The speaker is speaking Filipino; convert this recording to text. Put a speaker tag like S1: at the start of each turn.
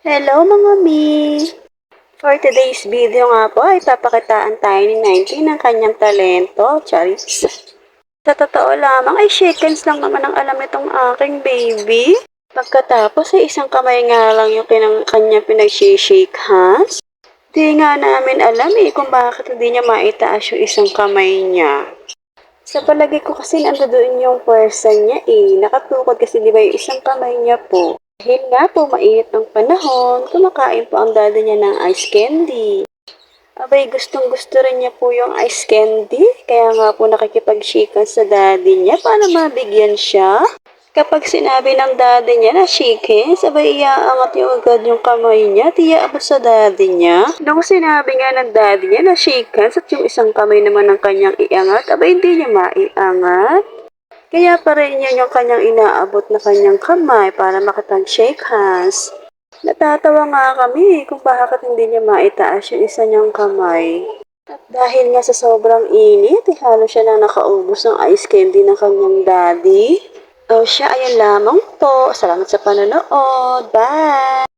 S1: Hello mga mi! For today's video nga po ay papakitaan tayo ni 19 ng kanyang talento, Charis. Sa totoo lamang ay shakens lang naman ang alam itong aking baby. Pagkatapos ay isang kamay nga lang yung kanyang pinag-shake hands. Di nga namin alam kung bakit hindi niya maitaas yung isang kamay niya. Sa palagi ko kasi nandoon yung pwersa niya Nakatukod kasi di ba yung isang kamay niya po. Dahil nga po mainit ang panahon, kumakain po ang daddy niya ng ice candy. Abay, gustong gusto rin niya po yung ice candy, kaya nga po nakikipag-shikan sa daddy niya para mabigyan siya. Kapag sinabi ng daddy niya na chicken, sabay iaangat yung agad yung kamay niya, tiyaabot sa daddy niya. Nung sinabi nga ng daddy niya na chicken, at yung isang kamay naman ng kanyang iangat, abay hindi niya maiangat. Kaya pa rin yan yung kanyang inaabot na kanyang kamay para makipag-shake hands. Natatawa nga kami kung bakit hindi niya maitaas yung isa niyang kamay. At dahil nga sa sobrang init, halos siya na nakaubos ng ice candy ng kanyang daddy. O siya, ayan lamang po. Salamat sa panonood. Bye!